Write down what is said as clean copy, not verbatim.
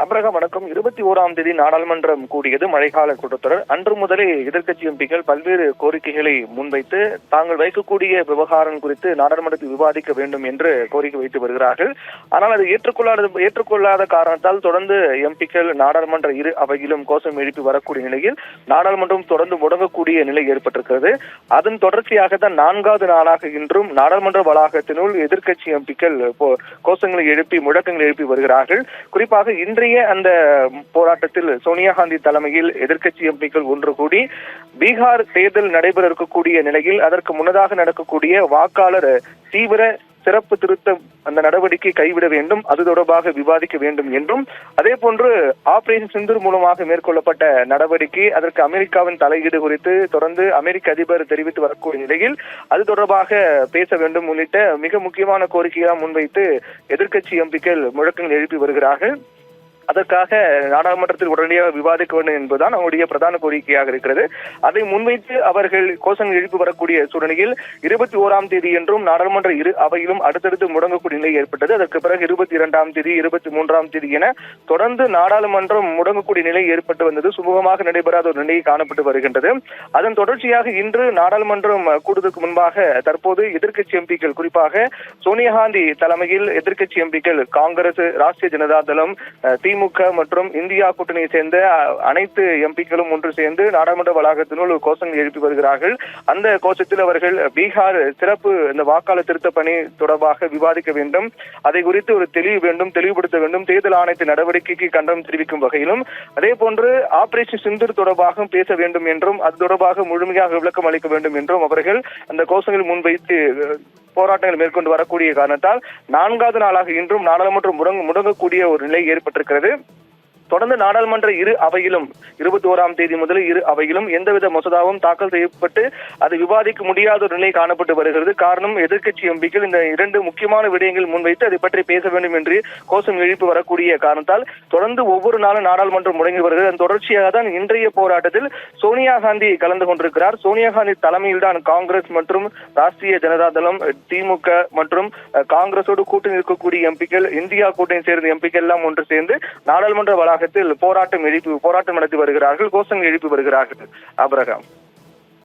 Abraham வணக்கம். 21ஆம் தேதி நாடாளுமன்றம் கூடியது. மழைக்கால கூட்டத்தொடர். அன்று முதலே எதிர்க்கட்சி எம்பிக்கள் பல்வேறு கோரிக்கைகளை முன்வைத்து தாங்கள் வைக்கக்கூடிய விவகாரம் குறித்து நாடாளுமன்றத்தில் விவாதிக்க வேண்டும் என்று கோரிக்கை வைத்து வருகிறார்கள். ஆனால் அது ஏற்றுக்கொள்ளாத காரணத்தால் தொடர்ந்து எம்பிக்கள் நாடாளுமன்ற இரு அவையிலும் கோஷம் எழுப்பி வரக்கூடிய நிலையில் நாடாளுமன்றம் தொடர்ந்து முடங்கக்கூடிய நிலை ஏற்பட்டிருக்கிறது. அதன் தொடர்ச்சியாக தான் 4வது நாளாக இன்றும் நாடாளுமன்ற வளாகத்தினுள் எதிர்க்கட்சி எம்பிக்கள் கோஷங்களை எழுப்பி முழக்கங்களை எழுப்பி வருகிறார்கள். குறிப்பாக இன்றைய அந்த போராட்டத்தில் சோனியா காந்தி தலைமையில் எதிர்க்கட்சி எம்பிக்கள் ஒன்று கூடி பீகார் தேர்தல் நடைபெற இருக்கக்கூடிய நிலையில் அதற்கு முன்னதாக நடக்கக்கூடிய வாக்காளர் தீவிர சிறப்பு திருத்த அந்த நடவடிக்கை கைவிட வேண்டும், அது தொடர்பாக விவாதிக்க வேண்டும் என்றும், அதே போன்று ஆபரேஷன் சிந்தூர் மூலமாக மேற்கொள்ளப்பட்ட நடவடிக்கை அதற்கு அமெரிக்காவின் தலையீடு குறித்து தொடர்ந்து அமெரிக்க அதிபர் தெரிவித்து வரக்கூடிய நிலையில் அது தொடர்பாக பேச வேண்டும் உள்ளிட்ட மிக முக்கியமான கோரிக்கையாக முன்வைத்து எதிர்க்கட்சி எம்பிக்கள் முழக்கங்கள் எழுப்பி வருகிறார்கள். அதற்காக நாடாளுமன்றத்தில் உடனடியாக விவாதிக்க வேண்டும் என்பதுதான் அவருடைய பிரதான கோரிக்கையாக இருக்கிறது. அதை முன்வைத்து அவர்கள் கோஷங்கள் எழுப்பி வரக்கூடிய சூழ்நிலையில் 21ஆம் தேதி என்றும் நாடாளுமன்ற இரு அவையிலும் அடுத்தடுத்து முடங்கக்கூடிய நிலை ஏற்பட்டது. அதற்கு பிறகு 22ஆம் தேதி 23ஆம் தேதி என தொடர்ந்து நாடாளுமன்றம் முடங்கக்கூடிய நிலை ஏற்பட்டு வந்தது. சுமூகமாக நடைபெறாத ஒரு நிலை காணப்பட்டு வருகின்றது. அதன் தொடர்ச்சியாக இன்று நாடாளுமன்றம் கூடுவதற்கு முன்பாக தற்போது எதிர்க்கட்சி எம்பிக்கள் குறிப்பாக சோனியா காந்தி தலைமையில் எதிர்க்கட்சி எம்பிக்கள் காங்கிரஸ், ராஷ்டிரிய ஜனதா தளம், திமுக மற்றும் இந்தியா கூட்டணியை சேர்ந்த அனைத்து எம்பிக்களும் ஒன்று சேர்ந்து நாடாளுமன்ற வளாகத்தினுள் கோஷங்கள் எழுப்பி வருகிறார்கள். அந்த கோஷத்தில் அவர்கள் பீகார் சிறப்பு இந்த வாக்காளர் திருத்த பணி தொடர்பாக விவாதிக்க வேண்டும், அதை குறித்து ஒரு தெளிவுபடுத்த வேண்டும், தேர்தல் ஆணையத்தின் நடவடிக்கைக்கு கண்டனம் தெரிவிக்கும் வகையிலும், அதே போன்று ஆபரேஷன் சிந்தூர் தொடர்பாக பேச வேண்டும் என்றும் அது தொடர்பாக முழுமையாக விளக்கம் அளிக்க வேண்டும் என்றும் அவர்கள் அந்த கோஷங்கள் முன்வைத்து போராட்டங்கள் மேற்கொண்டு வரக்கூடிய காரணத்தால் 4வது நாளாக இன்றும் நாடாளுமன்றம் முடங்கக்கூடிய ஒரு நிலை ஏற்பட்டிருக்கிறது. தொடர்ந்து நாடாளுமன்ற இரு அவையிலும் 21ஆம் தேதி முதல் இரு அவையிலும் எந்தவித மசோதாவும் தாக்கல் செய்யப்பட்டு அது விவாதிக்க முடியாத ஒரு நிலை காணப்பட்டு வருகிறது. காரணம், எதிர்க்கட்சி எம்பிக்கள் இந்த 2 முக்கியமான விடயங்கள் முன்வைத்து அதை பற்றி பேச வேண்டும் என்று கோஷம் எழுப்பி வரக்கூடிய காரணத்தால் தொடர்ந்து ஒவ்வொரு நாளும் நாடாளுமன்றம் முடங்கி வருகிறது. அதன் தொடர்ச்சியாக தான் இன்றைய போராட்டத்தில் சோனியா காந்தி கலந்து கொண்டிருக்கிறார். சோனியா காந்தி தலைமையில் தான் காங்கிரஸ் மற்றும் ராஷ்டிரிய ஜனதா தளம், திமுக மற்றும் காங்கிரஸோடு கூட்டணி இருக்கக்கூடிய எம்பிக்கள், இந்தியா கூட்டணி சேர்ந்த எம்பிக்கள் எல்லாம் ஒன்று சேர்ந்து நாடாளுமன்ற போராட்டம் நடத்தி வருகிறார்கள், கோஷங்கள் எழுப்பி வருகிறார்கள். அப்ரஹாம்.